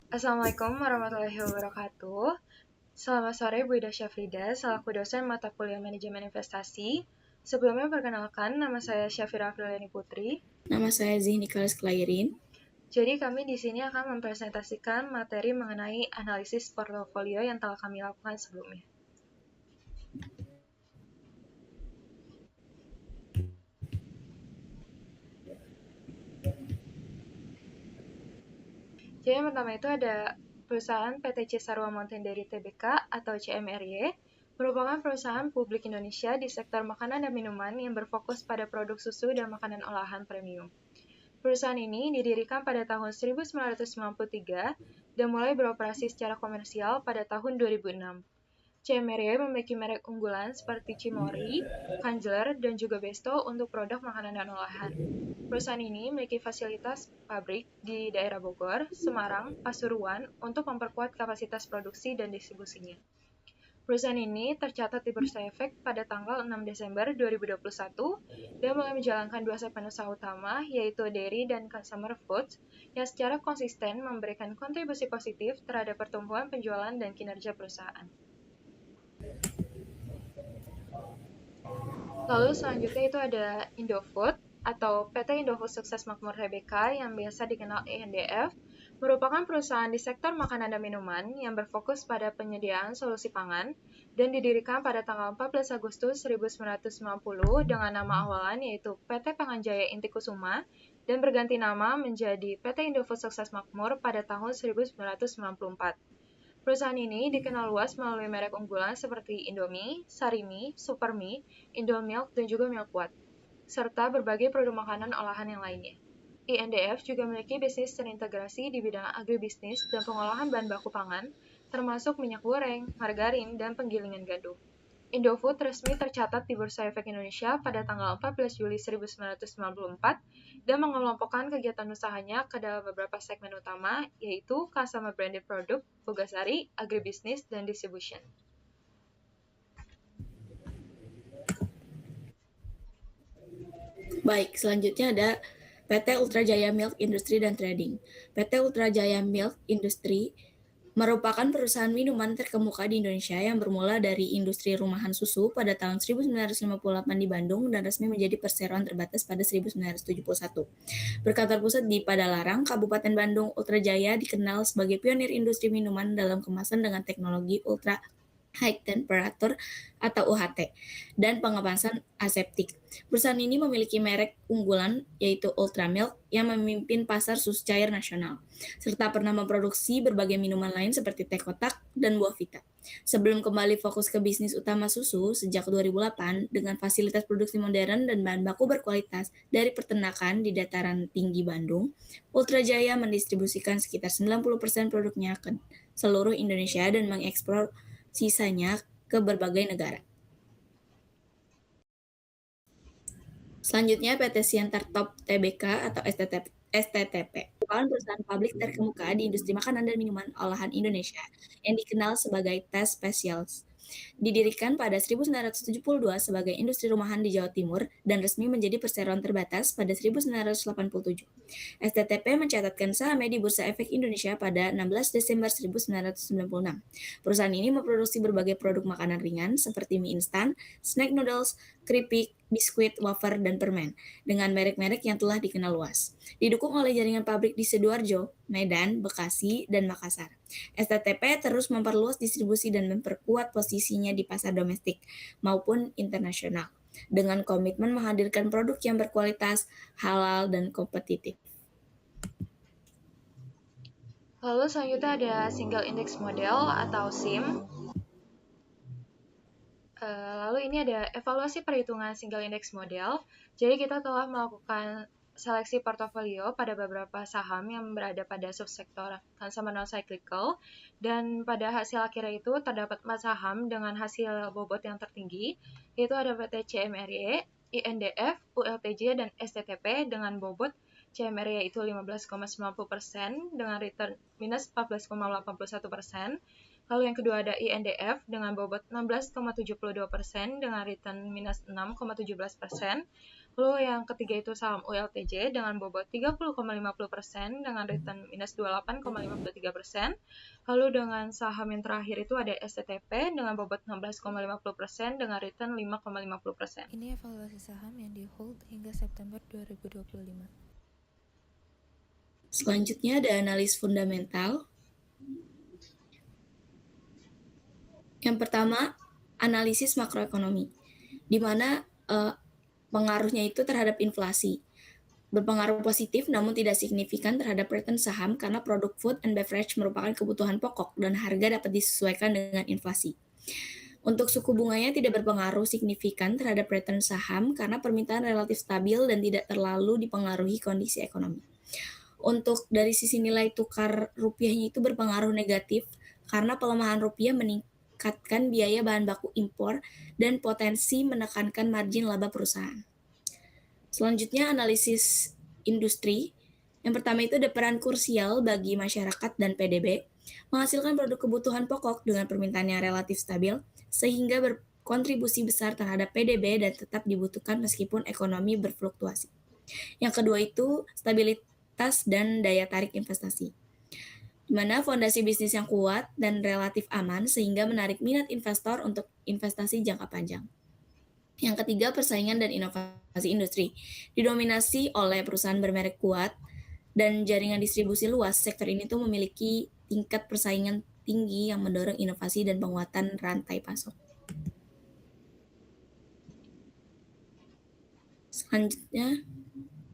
Assalamualaikum warahmatullahi wabarakatuh. Selamat sore Bu Ida Syafrida, selaku dosen mata kuliah Manajemen Investasi. Sebelumnya perkenalkan, nama saya Syafira Afriliani Putri. Nama saya Zihni Kalis Klairin. Jadi kami di sini akan mempresentasikan materi mengenai analisis portofolio yang telah kami lakukan sebelumnya. Jadi yang pertama itu ada perusahaan PT Cisarua Mountain Dairy Tbk atau CMRY, merupakan perusahaan publik Indonesia di sektor makanan dan minuman yang berfokus pada produk susu dan makanan olahan premium. Perusahaan ini didirikan pada tahun 1993 dan mulai beroperasi secara komersial pada tahun 2006. CMRY memiliki merek unggulan seperti Cimory, Kangler, dan juga Besto untuk produk makanan dan olahan. Perusahaan ini memiliki fasilitas pabrik di daerah Bogor, Semarang, Pasuruan untuk memperkuat kapasitas produksi dan distribusinya. Perusahaan ini tercatat di Bursa Efek pada tanggal 6 Desember 2021 dan mulai menjalankan dua segmen usaha utama, yaitu Dairy dan Consumer Foods, yang secara konsisten memberikan kontribusi positif terhadap pertumbuhan penjualan dan kinerja perusahaan. Lalu selanjutnya itu ada Indofood atau PT Indofood Sukses Makmur Tbk yang biasa dikenal INDF, merupakan perusahaan di sektor makanan dan minuman yang berfokus pada penyediaan solusi pangan dan didirikan pada tanggal 14 Agustus 1990 dengan nama awalan yaitu PT Panganjaya Inti Kusuma dan berganti nama menjadi PT Indofood Sukses Makmur pada tahun 1994. Perusahaan ini dikenal luas melalui merek unggulan seperti Indomie, Sarimi, Supermi, Indomilk, dan juga Milkwat, serta berbagai produk makanan olahan yang lainnya. INDF juga memiliki bisnis terintegrasi di bidang agribisnis dan pengolahan bahan baku pangan, termasuk minyak goreng, margarin, dan penggilingan gandum. Indofood resmi tercatat di Bursa Efek Indonesia pada tanggal 14 Juli 1994 dan mengelompokkan kegiatan usahanya ke dalam beberapa segmen utama, yaitu Consumer Branded Product, Bogasari, Agribisnis, dan Distribution. Baik, selanjutnya ada PT Ultra Jaya Milk Industry dan Trading. PT Ultra Jaya Milk Industry merupakan perusahaan minuman terkemuka di Indonesia yang bermula dari industri rumahan susu pada tahun 1958 di Bandung dan resmi menjadi perseroan terbatas pada 1971. Berkantor pusat di Padalarang, Kabupaten Bandung, Ultra Jaya dikenal sebagai pionir industri minuman dalam kemasan dengan teknologi ultra high temperature atau UHT, dan pengemasan aseptik. Perusahaan ini memiliki merek unggulan yaitu Ultra Milk yang memimpin pasar susu cair nasional, serta pernah memproduksi berbagai minuman lain seperti teh kotak dan buah vita. Sebelum kembali fokus ke bisnis utama susu sejak 2008 dengan fasilitas produksi modern dan bahan baku berkualitas dari peternakan di dataran tinggi Bandung, Ultra Jaya mendistribusikan sekitar 90% produknya ke seluruh Indonesia dan mengekspor sisanya ke berbagai negara. Selanjutnya PT Siantar Top Tbk atau STTP merupakan perusahaan publik terkemuka di industri makanan dan minuman olahan Indonesia yang dikenal sebagai Taste Specials. Didirikan pada 1972 sebagai industri rumahan di Jawa Timur dan resmi menjadi perseroan terbatas pada 1987. STTP mencatatkan sahamnya di Bursa Efek Indonesia pada 16 Desember 1996. Perusahaan ini memproduksi berbagai produk makanan ringan seperti mie instan, snack noodles, keripik, biskuit, wafer, dan permen, dengan merek-merek yang telah dikenal luas. Didukung oleh jaringan pabrik di Sidoarjo, Medan, Bekasi, dan Makassar. STTP terus memperluas distribusi dan memperkuat posisinya di pasar domestik maupun internasional, dengan komitmen menghadirkan produk yang berkualitas, halal, dan kompetitif. Lalu selanjutnya ada Single Index Model atau SIM. Lalu ini ada evaluasi perhitungan Single Index Model. Jadi kita telah melakukan seleksi portofolio pada beberapa saham yang berada pada subsektor consumer non-cyclical, dan pada hasil akhirnya itu terdapat 4 saham dengan hasil bobot yang tertinggi, yaitu ada PT CMRY, INDF, ULTJ, dan STTP dengan bobot CMRY yaitu 15,90% dengan return minus 14,81%, Lalu yang kedua ada INDF dengan bobot 16,72% dengan return minus 6,17%. Lalu yang ketiga itu saham ULTJ dengan bobot 30,50% dengan return minus 28,53%. Lalu dengan saham yang terakhir itu ada STTP dengan bobot 16,50% dengan return 5,50%. Ini evaluasi saham yang di hold hingga September 2025. Selanjutnya ada analis fundamental. Yang pertama, analisis makroekonomi, di mana pengaruhnya itu terhadap inflasi. Berpengaruh positif namun tidak signifikan terhadap return saham karena produk food and beverage merupakan kebutuhan pokok dan harga dapat disesuaikan dengan inflasi. Untuk suku bunganya tidak berpengaruh signifikan terhadap return saham karena permintaan relatif stabil dan tidak terlalu dipengaruhi kondisi ekonomi. Untuk dari sisi nilai tukar rupiahnya itu berpengaruh negatif karena pelemahan rupiah meningkatkan biaya bahan baku impor dan potensi menekankan margin laba perusahaan. Selanjutnya analisis industri. Yang pertama itu ada peran krusial bagi masyarakat dan PDB, menghasilkan produk kebutuhan pokok dengan permintaan yang relatif stabil, sehingga berkontribusi besar terhadap PDB dan tetap dibutuhkan meskipun ekonomi berfluktuasi. Yang kedua itu stabilitas dan daya tarik investasi, di mana fondasi bisnis yang kuat dan relatif aman sehingga menarik minat investor untuk investasi jangka panjang. Yang ketiga, persaingan dan inovasi industri. Didominasi oleh perusahaan bermerek kuat dan jaringan distribusi luas, sektor ini tuh memiliki tingkat persaingan tinggi yang mendorong inovasi dan penguatan rantai pasok. Selanjutnya,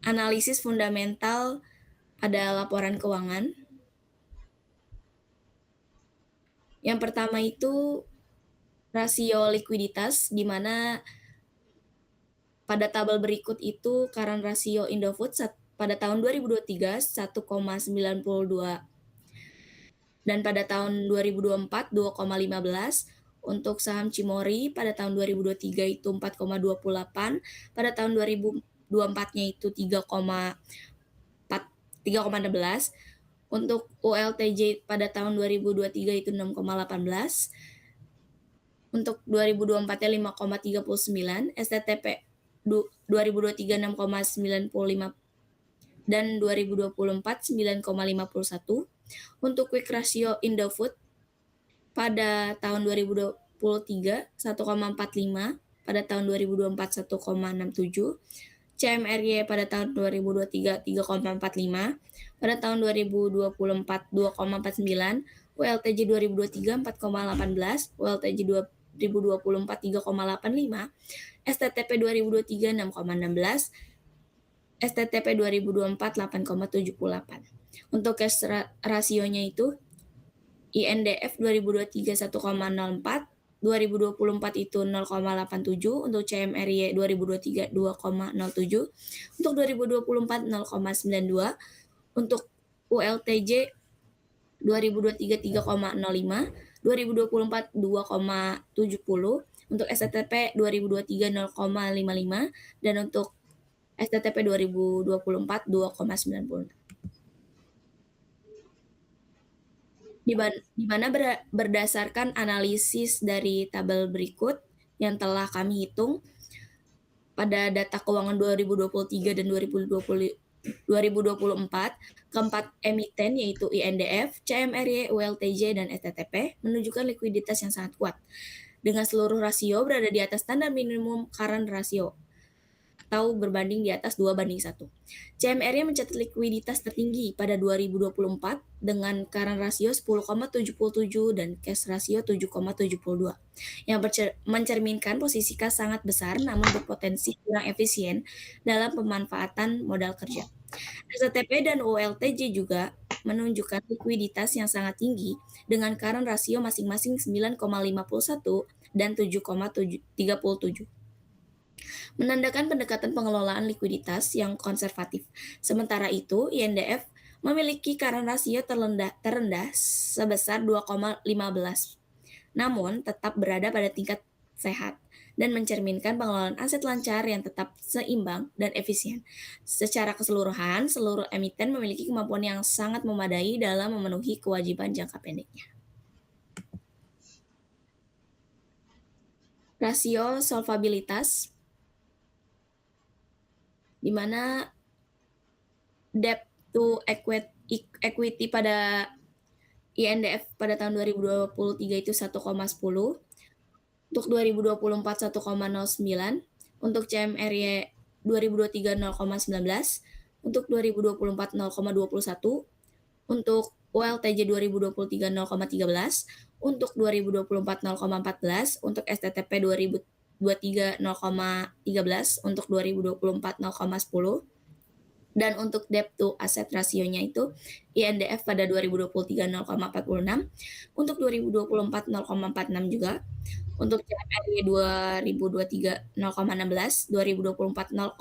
analisis fundamental pada laporan keuangan. Yang pertama itu rasio likuiditas, di mana pada tabel berikut itu current rasio Indofood pada tahun 2023 1,92 dan pada tahun 2024 2,15. Untuk saham Cimory pada tahun 2023 itu 4,28, pada tahun 2024-nya itu 3,16. Untuk ULTJ pada tahun 2023 itu 6,18. Untuk 2024-nya 5,39, STTP 2023 6,95 dan 2024 9,51. Untuk quick ratio Indofood pada tahun 2023 1,45, pada tahun 2024 1,67, CMRY pada tahun 2023 3,45, pada tahun 2024 2,49, ULTJ 2023 4,18, ULTJ 2024 3,85, STTP 2023 6,16, STTP 2024 8,78. Untuk cash rasionya itu INDF 2023 1,04, 2024 itu 0,87, untuk CMRY 2023 2,07, untuk 2024 0,92, untuk ULTJ 2023 3,05, 2024 2,70, untuk STTP 2023 0,55, dan untuk STTP 2024 2,90. Di mana berdasarkan analisis dari tabel berikut yang telah kami hitung pada data keuangan 2023 dan 2024, keempat emiten yaitu INDF, CMRY, ULTJ, dan STTP menunjukkan likuiditas yang sangat kuat, dengan seluruh rasio berada di atas standar minimum current ratio atau berbanding di atas 2:1. CMRY mencatat likuiditas tertinggi pada 2024 dengan current rasio 10,77 dan cash rasio 7,72, yang mencerminkan posisi kas sangat besar namun berpotensi kurang efisien dalam pemanfaatan modal kerja. STTP dan ULTJ juga menunjukkan likuiditas yang sangat tinggi dengan current rasio masing-masing 9,51 dan 7,37, menandakan pendekatan pengelolaan likuiditas yang konservatif. Sementara itu, INDF memiliki current rasio terendah sebesar 2,15, namun tetap berada pada tingkat sehat dan mencerminkan pengelolaan aset lancar yang tetap seimbang dan efisien. Secara keseluruhan, seluruh emiten memiliki kemampuan yang sangat memadai dalam memenuhi kewajiban jangka pendeknya. Rasio solvabilitas, di mana debt to equity pada INDF pada tahun 2023 itu 1,10, untuk 2024 1,09, untuk CMRY 2023 0,19, untuk 2024 0,21, untuk ULTJ 2023 0,13, untuk 2024 0,14, untuk STTP 2023 0,13, untuk 2024 0,10, dan untuk debt to asset rasionya itu INDF pada 2023 0,46, untuk 2024 0,46 juga, untuk CMRY 2023 0,16, 2024 0,18,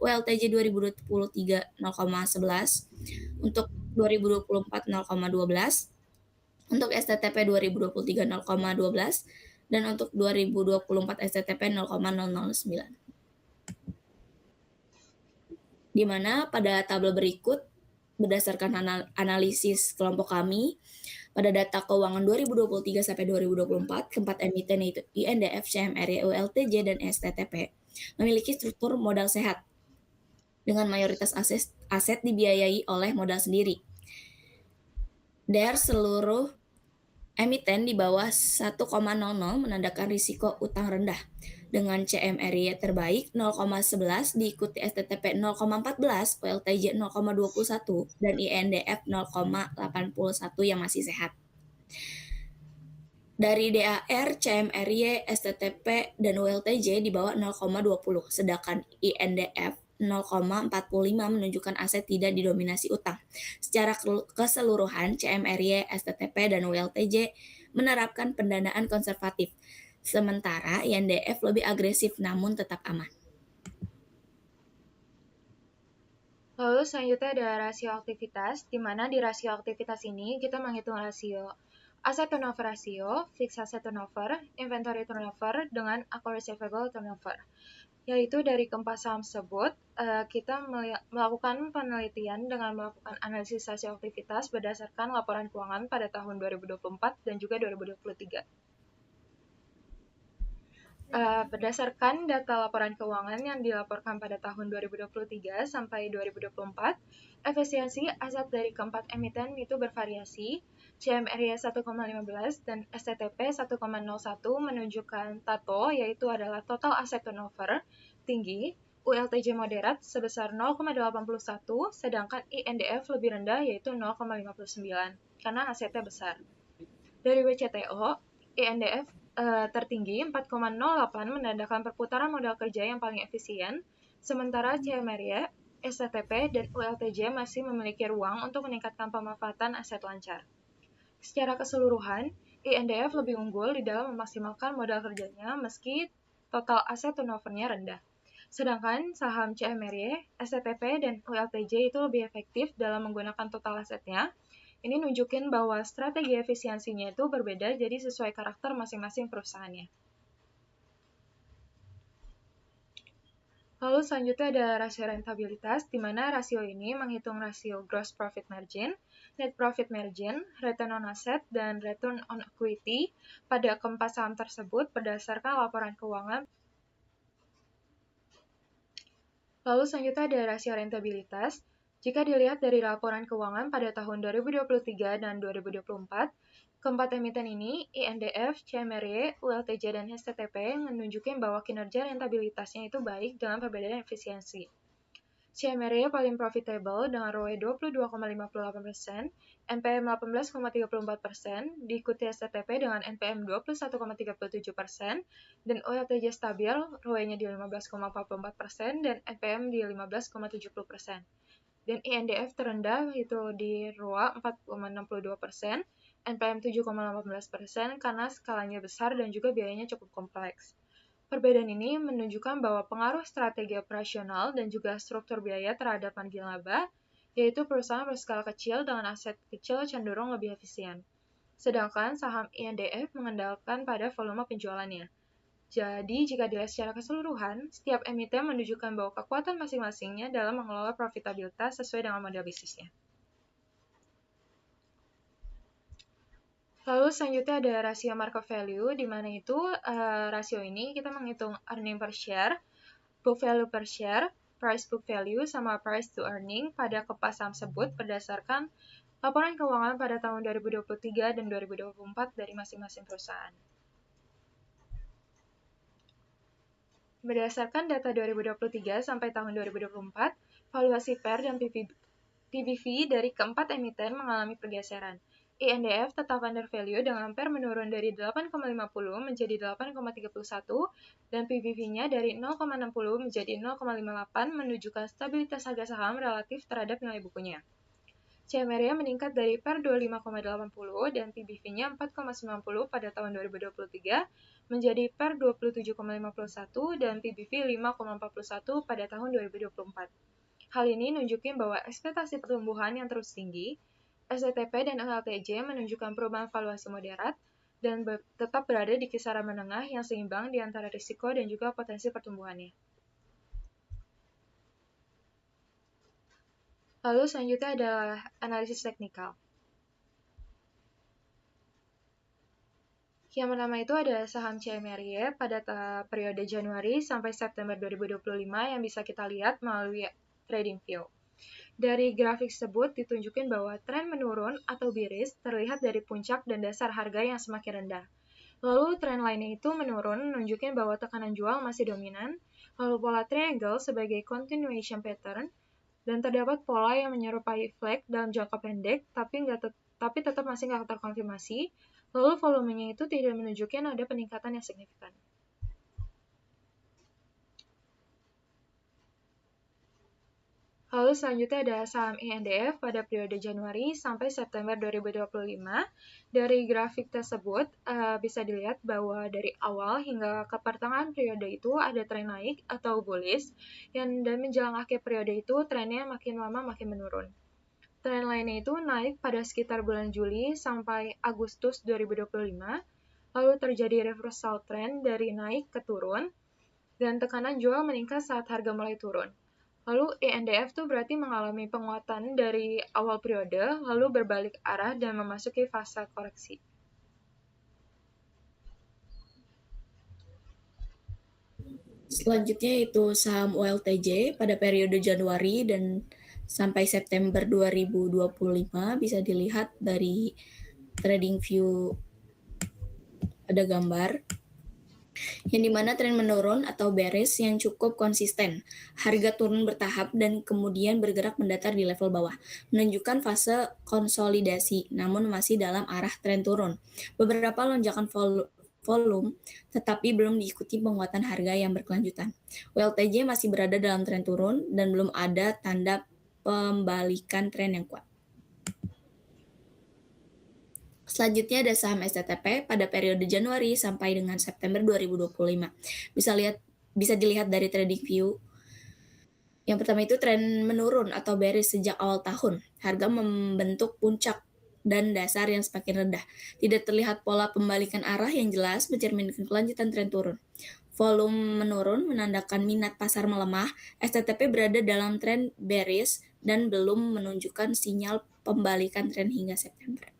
ULTJ 2023 0,11, untuk 2024 0,12, untuk STTP 2023 0,12, dan untuk 2024 STTP 0,009. Di mana pada tabel berikut, berdasarkan analisis kelompok kami, pada data keuangan 2023 sampai 2024, keempat emiten yaitu INDF, CMRY, ULTJ, dan STTP memiliki struktur modal sehat dengan mayoritas aset dibiayai oleh modal sendiri. Seluruh emiten di bawah 1,00 menandakan risiko utang rendah, dengan CMRY terbaik 0,11, diikuti STTP 0,14, ULTJ 0,21, dan INDF 0,81 yang masih sehat. Dari DAR, CMRY, STTP, dan ULTJ di bawah 0,20, sedangkan INDF 0,45 menunjukkan aset tidak didominasi utang. Secara keseluruhan, CMRY, STTP, dan ULTJ menerapkan pendanaan konservatif, sementara INDF lebih agresif namun tetap aman. Lalu selanjutnya ada rasio aktivitas, di mana di rasio aktivitas ini kita menghitung rasio asset turnover ratio, fixed asset turnover, inventory turnover, dengan account receivable turnover. Yaitu dari keempat saham tersebut, kita melakukan penelitian dengan melakukan analisis rasio aktivitas berdasarkan laporan keuangan pada tahun 2024 dan juga 2023. Berdasarkan data laporan keuangan yang dilaporkan pada tahun 2023 sampai 2024, efisiensi aset dari keempat emiten itu bervariasi. CMRY 1,15 dan STTP 1,01 menunjukkan TATO, yaitu adalah total asset turnover, tinggi, ULTJ moderat sebesar 0,81, sedangkan INDF lebih rendah yaitu 0,59, karena asetnya besar. Dari WCTO, INDF tertinggi 4,08 menandakan perputaran modal kerja yang paling efisien, sementara CMRY, STTP, dan ULTJ masih memiliki ruang untuk meningkatkan pemanfaatan aset lancar. Secara keseluruhan, INDF lebih unggul di dalam memaksimalkan modal kerjanya meski total aset turnover-nya rendah. Sedangkan saham CMRY, STTP, dan ULTJ itu lebih efektif dalam menggunakan total asetnya. Ini nunjukin bahwa strategi efisiensinya itu berbeda, jadi sesuai karakter masing-masing perusahaannya. Lalu selanjutnya ada rasio rentabilitas, di mana rasio ini menghitung rasio gross profit margin, net profit margin, return on asset, dan return on equity pada keempat saham tersebut berdasarkan laporan keuangan. Lalu selanjutnya ada rasio rentabilitas. Jika dilihat dari laporan keuangan pada tahun 2023 dan 2024, keempat emiten ini, INDF, CMRY, ULTJ, dan STTP, menunjukkan bahwa kinerja rentabilitasnya itu baik dengan perbedaan efisiensi. CMRY paling profitable dengan ROE 22,58%, NPM 18,34%, diikuti STTP dengan NPM 21,37%, dan ULTJ stabil, ROE-nya di 15,44%, dan NPM di 15,70%. Dan INDF terendah itu di ROA 4,62%, NPM 7,18% karena skalanya besar dan juga biayanya cukup kompleks. Perbedaan ini menunjukkan bahwa pengaruh strategi operasional dan juga struktur biaya terhadap margin laba, yaitu perusahaan berskala kecil dengan aset kecil cenderung lebih efisien. Sedangkan saham INDF mengandalkan pada volume penjualannya. Jadi, jika dilihat secara keseluruhan, setiap emiten menunjukkan bahwa kekuatan masing-masingnya dalam mengelola profitabilitas sesuai dengan model bisnisnya. Lalu selanjutnya ada rasio market value, di mana itu rasio ini kita menghitung earning per share, book value per share, price book value, sama price to earning pada kepas saham tersebut berdasarkan laporan keuangan pada tahun 2023 dan 2024 dari masing-masing perusahaan. Berdasarkan data 2023 sampai tahun 2024, valuasi PER dan PBV dari keempat emiten mengalami pergeseran. INDF tetap undervalue dengan PER menurun dari 8,50 menjadi 8,31 dan PBV-nya dari 0,60 menjadi 0,58 menunjukkan stabilitas harga saham relatif terhadap nilai bukunya. CMR-nya meningkat dari PER 25,80 dan PBV-nya 4,90 pada tahun 2023 menjadi PER 27,51 dan PBV 5,41 pada tahun 2024. Hal ini nunjukin bahwa ekspektasi pertumbuhan yang terus tinggi, STTP dan LTJ menunjukkan perubahan valuasi moderat dan tetap berada di kisaran menengah yang seimbang di antara risiko dan juga potensi pertumbuhannya. Lalu selanjutnya adalah analisis teknikal. Yang pertama itu ada saham CMRY pada periode Januari sampai September 2025 yang bisa kita lihat melalui TradingView. Dari grafik tersebut ditunjukkan bahwa tren menurun atau bearish terlihat dari puncak dan dasar harga yang semakin rendah. Lalu tren lainnya itu menurun menunjukkan bahwa tekanan jual masih dominan, lalu pola triangle sebagai continuation pattern, dan terdapat pola yang menyerupai flag dalam jangka pendek tapi tetap masih nggak terkonfirmasi, lalu volumenya itu tidak menunjukkan ada peningkatan yang signifikan. Lalu selanjutnya ada saham INDF pada periode Januari sampai September 2025. Dari grafik tersebut bisa dilihat bahwa dari awal hingga ke pertengahan periode itu ada tren naik atau bullish, dan menjelang akhir periode itu trennya makin lama makin menurun. Tren lainnya itu naik pada sekitar bulan Juli sampai Agustus 2025, lalu terjadi reversal trend dari naik ke turun, dan tekanan jual meningkat saat harga mulai turun. Lalu INDF tuh berarti mengalami penguatan dari awal periode, lalu berbalik arah dan memasuki fase koreksi. Selanjutnya itu saham OLTJ pada periode Januari dan sampai September 2025 bisa dilihat dari TradingView ada gambar yang dimana tren menurun atau bearish yang cukup konsisten. Harga turun bertahap dan kemudian bergerak mendatar di level bawah, menunjukkan fase konsolidasi namun masih dalam arah tren turun. Beberapa lonjakan volume, tetapi belum diikuti penguatan harga yang berkelanjutan. WLTJ masih berada dalam tren turun dan belum ada tanda pembalikan tren yang kuat. Selanjutnya ada saham STTP pada periode Januari sampai dengan September 2025. Bisa dilihat dari TradingView. Yang pertama itu tren menurun atau bearish sejak awal tahun. Harga membentuk puncak dan dasar yang semakin rendah. Tidak terlihat pola pembalikan arah yang jelas mencerminkan kelanjutan tren turun. Volume menurun menandakan minat pasar melemah. STTP berada dalam tren bearish dan belum menunjukkan sinyal pembalikan tren hingga September.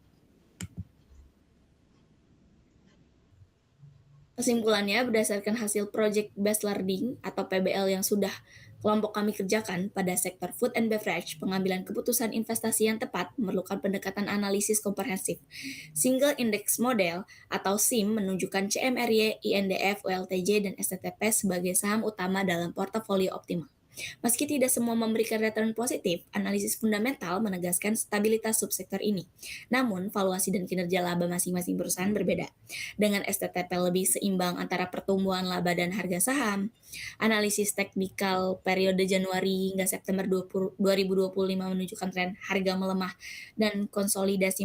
Kesimpulannya, berdasarkan hasil Project Based Learning atau PBL yang sudah kelompok kami kerjakan pada sektor food and beverage, pengambilan keputusan investasi yang tepat memerlukan pendekatan analisis komprehensif. Single Index Model atau SIM menunjukkan CMRY, INDF, OLTJ, dan STTP sebagai saham utama dalam portofolio optimal. Meski tidak semua memberikan return positif, analisis fundamental menegaskan stabilitas subsektor ini. Namun, valuasi dan kinerja laba masing-masing perusahaan berbeda. Dengan STTP lebih seimbang antara pertumbuhan laba dan harga saham, analisis teknikal periode Januari hingga September 2025 menunjukkan tren harga melemah dan konsolidasi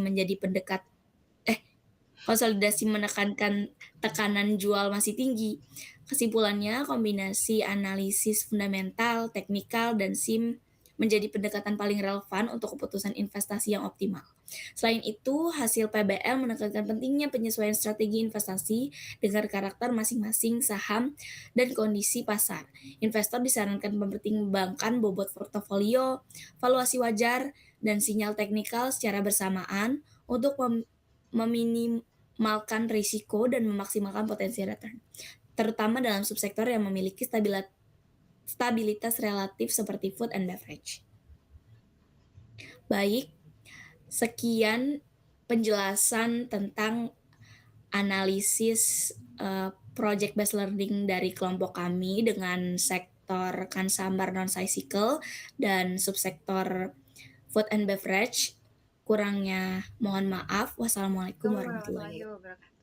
menekankan tekanan jual masih tinggi. Kesimpulannya, kombinasi analisis fundamental, teknikal, dan SIM menjadi pendekatan paling relevan untuk keputusan investasi yang optimal. Selain itu, hasil PBL menekankan pentingnya penyesuaian strategi investasi dengan karakter masing-masing saham dan kondisi pasar. Investor disarankan mempertimbangkan bobot portofolio, valuasi wajar, dan sinyal teknikal secara bersamaan untuk meminimalkan risiko dan memaksimalkan potensi return, terutama dalam subsektor yang memiliki stabilitas relatif seperti food and beverage. Baik, sekian penjelasan tentang analisis project based learning dari kelompok kami dengan sektor consumer non-cyclical dan subsektor food and beverage. Kurangnya mohon maaf. Wassalamualaikum warahmatullahi wabarakatuh.